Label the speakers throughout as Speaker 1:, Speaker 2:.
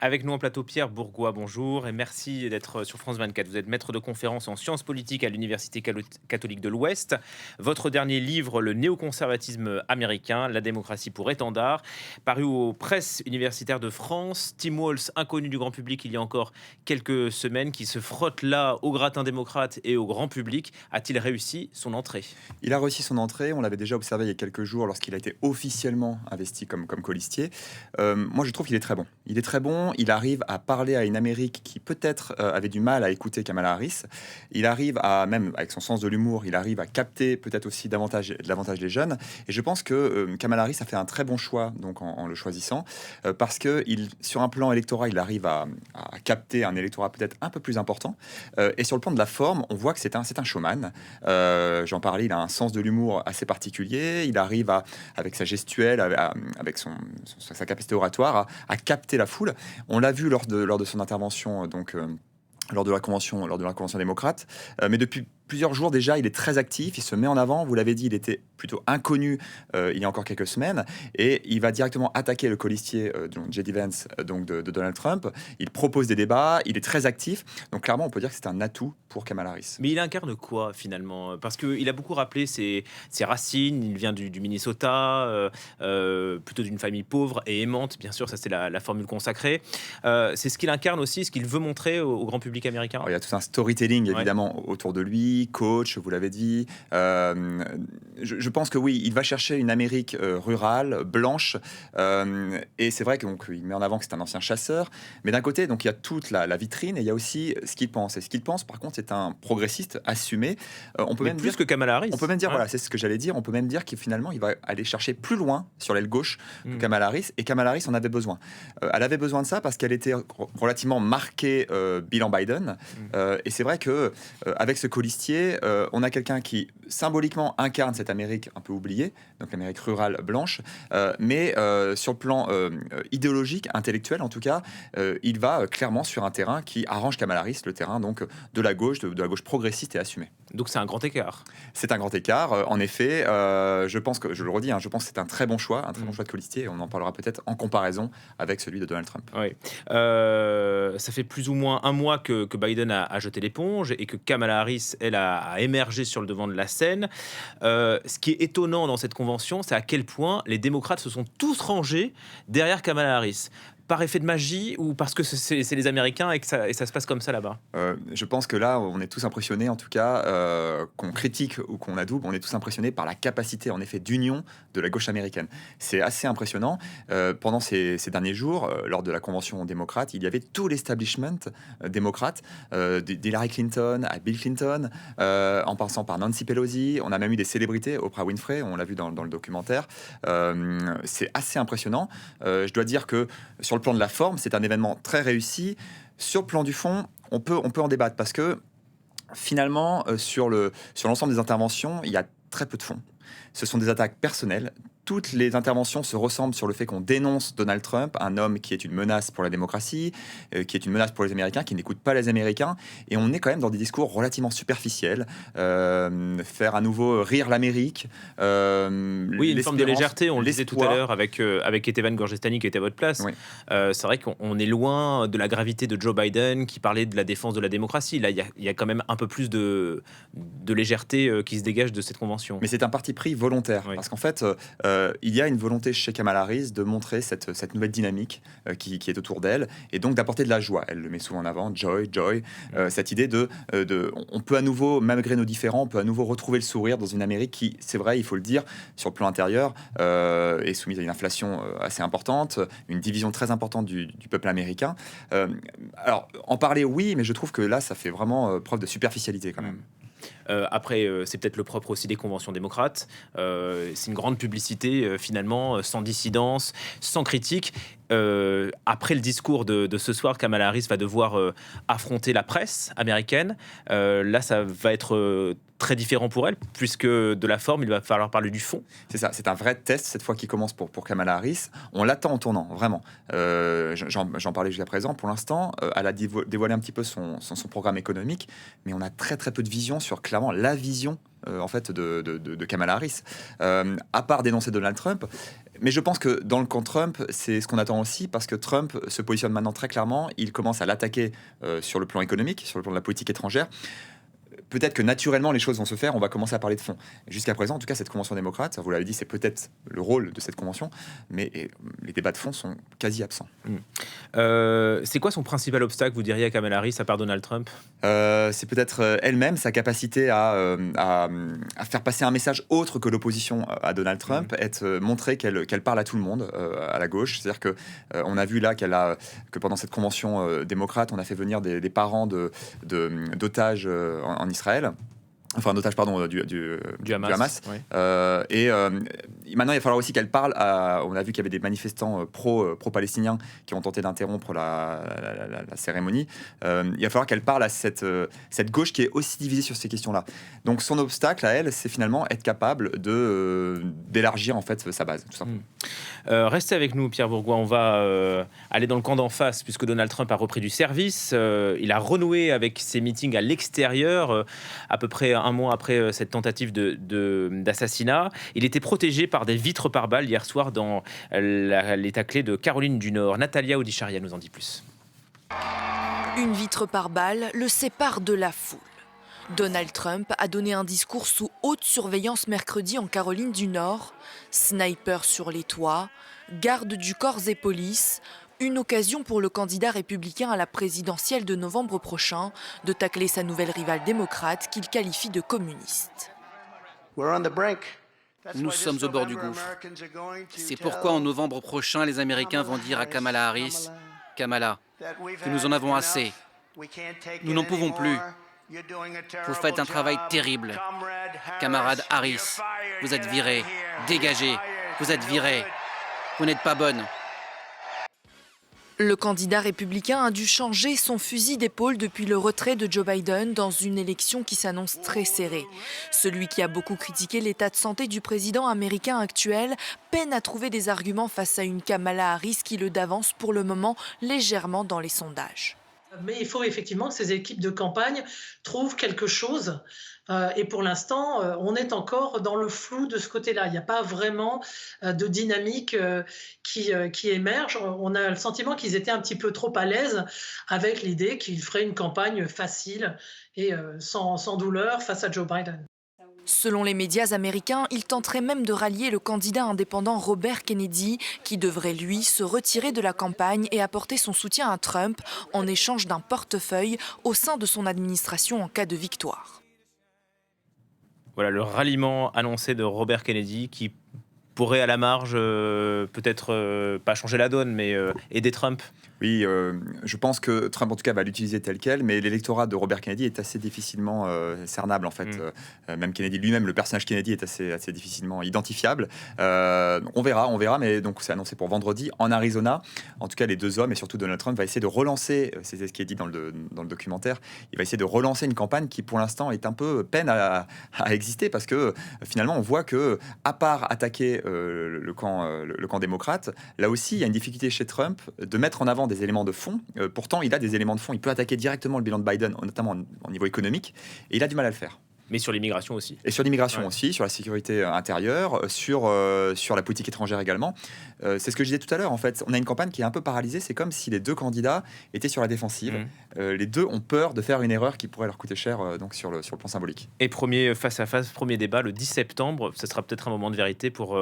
Speaker 1: Avec nous en plateau, Pierre Bourgois, bonjour et merci d'être sur France 24. Vous êtes maître de conférence en sciences politiques à l'Université catholique de l'Ouest. Votre dernier livre, Le néoconservatisme américain, la démocratie pour étendard, paru aux presses universitaires de France. Tim Walz, inconnu du grand public il y a encore quelques semaines, qui se frotte là au gratin démocrate et au grand public. A-t-il réussi son entrée?
Speaker 2: Il a réussi son entrée, on l'avait déjà observé il y a quelques jours lorsqu'il a été officiellement investi comme colistier. Moi, je trouve qu'il est très bon. Il est très bon, il arrive à parler à une Amérique qui peut-être avait du mal à écouter Kamala Harris. Il arrive à, même avec son sens de l'humour, il arrive à capter peut-être aussi davantage les jeunes. Et je pense que Kamala Harris a fait un très bon choix donc en le choisissant, parce que sur un plan électoral, il arrive à capter un électorat peut-être un peu plus important. Et sur le plan de la forme, on voit que c'est un showman. J'en parlais, il a un sens de l'humour assez particulier. Il arrive avec sa gestuelle, avec sa capacité oratoire, à capter la foule. On l'a vu lors de son intervention, lors de la convention démocrate. Mais depuis plusieurs jours déjà, il est très actif, il se met en avant. Vous l'avez dit, il était plutôt inconnu il y a encore quelques semaines. Et il va directement attaquer le colistier J.D. Vance de Donald Trump. Il propose des débats, il est très actif. Donc clairement, on peut dire que c'est un atout pour Kamala Harris.
Speaker 1: Mais il incarne quoi finalement? Parce qu'il a beaucoup rappelé ses racines, il vient du Minnesota, plutôt d'une famille pauvre et aimante, bien sûr, ça c'est la formule consacrée. C'est ce qu'il incarne aussi, ce qu'il veut montrer au grand public américain.
Speaker 2: Alors, il y a tout un storytelling
Speaker 1: Ouais.
Speaker 2: évidemment autour de lui, coach, vous l'avez dit. Je pense que oui, il va chercher une Amérique rurale, blanche, et c'est vrai qu'il met en avant que c'est un ancien chasseur. Mais d'un côté, donc il y a toute la vitrine et il y a aussi ce qu'il pense. Et ce qu'il pense, par contre, c'est un progressiste assumé. On peut
Speaker 1: Mais
Speaker 2: même
Speaker 1: plus
Speaker 2: dire
Speaker 1: que Kamala Harris.
Speaker 2: on peut même dire,
Speaker 1: Ouais.
Speaker 2: voilà, c'est ce que j'allais dire, on peut même dire qu'il finalement, il va aller chercher plus loin sur l'aile gauche que
Speaker 1: Mm.
Speaker 2: Kamala Harris, et Kamala Harris en avait besoin. Elle avait besoin de ça parce qu'elle était relativement marquée bilan Biden,
Speaker 1: Mm.
Speaker 2: et c'est vrai que avec ce colistier, on a quelqu'un qui symboliquement incarne cette Amérique un peu oubliée, donc l'Amérique rurale blanche, mais sur le plan idéologique, intellectuel en tout cas, il va clairement sur un terrain qui arrange Kamala Harris, le terrain donc de la gauche, de la gauche progressiste et assumée.
Speaker 1: Donc c'est un grand écart.
Speaker 2: C'est un grand écart, en effet. Je pense que, je le redis, hein, je pense que c'est un très bon choix,
Speaker 1: Mm.
Speaker 2: de colistier, et on en parlera peut-être en comparaison avec celui de Donald Trump.
Speaker 1: Oui. Ça fait plus ou moins un mois que Biden a jeté l'éponge et que Kamala Harris, elle, a émergé sur le devant de la scène. Ce qui est étonnant dans cette convention, c'est à quel point les démocrates se sont tous rangés derrière Kamala Harris. Par effet de magie ou parce que c'est les Américains et que ça se passe comme ça là-bas?
Speaker 2: Je pense que là, on est tous impressionnés, en tout cas, qu'on critique ou qu'on adoube, on est tous impressionnés par la capacité, en effet, d'union de la gauche américaine. C'est assez impressionnant. Pendant ces derniers jours, lors de la convention démocrate, il y avait tout l'establishment démocrate, d'Hillary Clinton à Bill Clinton, en passant par Nancy Pelosi. On a même eu des célébrités, Oprah Winfrey, on l'a vu dans le documentaire. C'est assez impressionnant. Je dois dire que sur le plan de la forme, c'est un événement très réussi. Sur le plan du fond, on peut en débattre parce que finalement, sur l'ensemble des interventions, il y a très peu de fond. Ce sont des attaques personnelles. Toutes les interventions se ressemblent sur le fait qu'on dénonce Donald Trump, un homme qui est une menace pour la démocratie, qui est une menace pour les Américains, qui n'écoute pas les Américains. Et on est quand même dans des discours relativement superficiels. Faire à nouveau rire l'Amérique.
Speaker 1: Oui, une forme de légèreté, on le disait tout à
Speaker 2: l'espoir.
Speaker 1: l'heure avec Etevan Gorgestani qui était à votre place.
Speaker 2: Oui.
Speaker 1: C'est vrai qu'on est loin de la gravité de Joe Biden qui parlait de la défense de la démocratie. Là, il y a quand même un peu plus de légèreté qui se dégage de cette convention.
Speaker 2: Mais c'est un parti pris volontaire,
Speaker 1: Oui.
Speaker 2: parce qu'en fait, il y a une volonté chez Kamala Harris de montrer cette nouvelle dynamique qui est autour d'elle, et donc d'apporter de la joie. Elle le met souvent en avant, joy, cette idée on peut à nouveau, malgré nos différends, on peut à nouveau retrouver le sourire dans une Amérique qui, c'est vrai, il faut le dire, sur le plan intérieur, est soumise à une inflation assez importante, une division très importante du peuple américain. Alors, en parler, oui, mais je trouve que là, ça fait vraiment preuve de superficialité quand même.
Speaker 1: Après, c'est peut-être le propre aussi des conventions démocrates. C'est une grande publicité, finalement, sans dissidence, sans critique. Après le discours de ce soir, Kamala Harris va devoir affronter la presse américaine. Là, ça va être très différent pour elle, puisque de la forme, il va falloir parler du fond.
Speaker 2: C'est ça, c'est un vrai test cette fois qui commence pour Kamala Harris. On l'attend en tournant, vraiment. J'en parlais jusqu'à présent. Pour l'instant, elle a dévoilé un petit peu son programme économique, mais on a très très peu de vision sur clairement la vision en fait de Kamala Harris. À part dénoncer Donald Trump, Mais je pense que dans le camp Trump, c'est ce qu'on attend aussi, parce que Trump se positionne maintenant très clairement. Il commence à l'attaquer sur le plan économique, sur le plan de la politique étrangère. Peut-être que naturellement les choses vont se faire, on va commencer à parler de fond. Jusqu'à présent, en tout cas, cette convention démocrate, vous l'avez dit, c'est peut-être le rôle de cette convention, mais les débats de fond sont quasi absents.
Speaker 1: C'est quoi son principal obstacle, vous diriez, à Kamala Harris, à part Donald Trump?
Speaker 2: C'est peut-être elle-même, sa capacité à faire passer un message autre que l'opposition à Donald Trump, montrer qu'elle parle à tout le monde, à la gauche. C'est-à-dire qu'on a vu là que pendant cette convention démocrate, on a fait venir des parents d'otages en Israël. Enfin, d'otages, pardon, du Hamas.
Speaker 1: Oui.
Speaker 2: Maintenant, il va falloir aussi qu'elle parle on a vu qu'il y avait des manifestants pro-palestiniens qui ont tenté d'interrompre la cérémonie. Il va falloir qu'elle parle à cette gauche qui est aussi divisée sur ces questions-là. Donc, son obstacle à elle, c'est finalement être capable d'élargir en fait sa base, tout simplement.
Speaker 1: Restez avec nous, Pierre Bourgois. On va aller dans le camp d'en face, puisque Donald Trump a repris du service. Il a renoué avec ses meetings à l'extérieur, à peu près un mois après cette tentative d'assassinat. Il était protégé par des vitres pare-balles hier soir dans l'état clé de Caroline du Nord. Natalia Odisharia nous en dit plus.
Speaker 3: Une vitre pare-balles le sépare de la foule. Donald Trump a donné un discours sous haute surveillance mercredi en Caroline du Nord. Sniper sur les toits, garde du corps et police. Une occasion pour le candidat républicain à la présidentielle de novembre prochain de tacler sa nouvelle rivale démocrate qu'il qualifie de communiste.
Speaker 4: Nous sommes au bord du gouffre. C'est pourquoi en novembre prochain, les Américains vont dire à Kamala Harris, « Kamala, que nous en avons assez. Nous n'en pouvons plus. Vous faites un travail terrible. Camarade Harris, vous êtes virée. Dégagez. Vous êtes virée. Vous n'êtes pas bonne. »
Speaker 3: Le candidat républicain a dû changer son fusil d'épaule depuis le retrait de Joe Biden dans une élection qui s'annonce très serrée. Celui qui a beaucoup critiqué l'état de santé du président américain actuel peine à trouver des arguments face à une Kamala Harris qui le d'avance pour le moment légèrement dans les sondages.
Speaker 5: Mais il faut effectivement que ces équipes de campagne trouvent quelque chose. Et pour l'instant, on est encore dans le flou de ce côté-là. Il n'y a pas vraiment de dynamique qui émerge. On a le sentiment qu'ils étaient un petit peu trop à l'aise avec l'idée qu'ils feraient une campagne facile et sans douleur face à Joe Biden.
Speaker 3: Selon les médias américains, il tenterait même de rallier le candidat indépendant Robert Kennedy, qui devrait, lui, se retirer de la campagne et apporter son soutien à Trump en échange d'un portefeuille au sein de son administration en cas de victoire.
Speaker 1: Voilà le ralliement annoncé de Robert Kennedy qui pourrait à la marge peut-être pas changer la donne, mais aider Trump.
Speaker 2: Oui, je pense que Trump, en tout cas, va l'utiliser tel quel, mais l'électorat de Robert Kennedy est assez difficilement cernable, en fait. Même Kennedy lui-même, le personnage Kennedy est assez difficilement identifiable. On verra, mais donc c'est annoncé pour vendredi en Arizona. En tout cas, les deux hommes, et surtout Donald Trump, va essayer de relancer, c'est ce qui est dit dans le documentaire, il va essayer de relancer une campagne qui, pour l'instant, est un peu peine à exister, parce que finalement, on voit que, à part attaquer le camp démocrate, là aussi, il y a une difficulté chez Trump de mettre en avant des éléments de fond. Pourtant, il a des éléments de fond. Il peut attaquer directement le bilan de Biden, notamment au niveau économique, et il a du mal à le faire.
Speaker 1: Mais sur l'immigration aussi.
Speaker 2: Et sur l'immigration aussi, sur la sécurité intérieure, sur la politique étrangère également. C'est ce que je disais tout à l'heure, en fait. On a une campagne qui est un peu paralysée. C'est comme si les deux candidats étaient sur la défensive. Les deux ont peur de faire une erreur qui pourrait leur coûter cher donc sur le plan symbolique.
Speaker 1: Et premier face-à-face, premier débat, le 10 septembre, ce sera peut-être un moment de vérité pour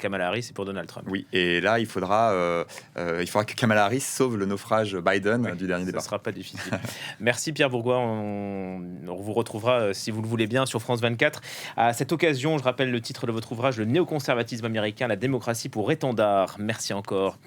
Speaker 1: Kamala Harris et pour Donald Trump.
Speaker 2: Oui, et là, il faudra que Kamala Harris sauve le naufrage Biden du dernier débat.
Speaker 1: Ce ne sera pas difficile. Merci Pierre Bourgois. On vous retrouvera, si vous le voulez bien, sur France 24. À cette occasion, je rappelle le titre de votre ouvrage, Le néoconservatisme américain, la démocratie pour étendard. Merci encore.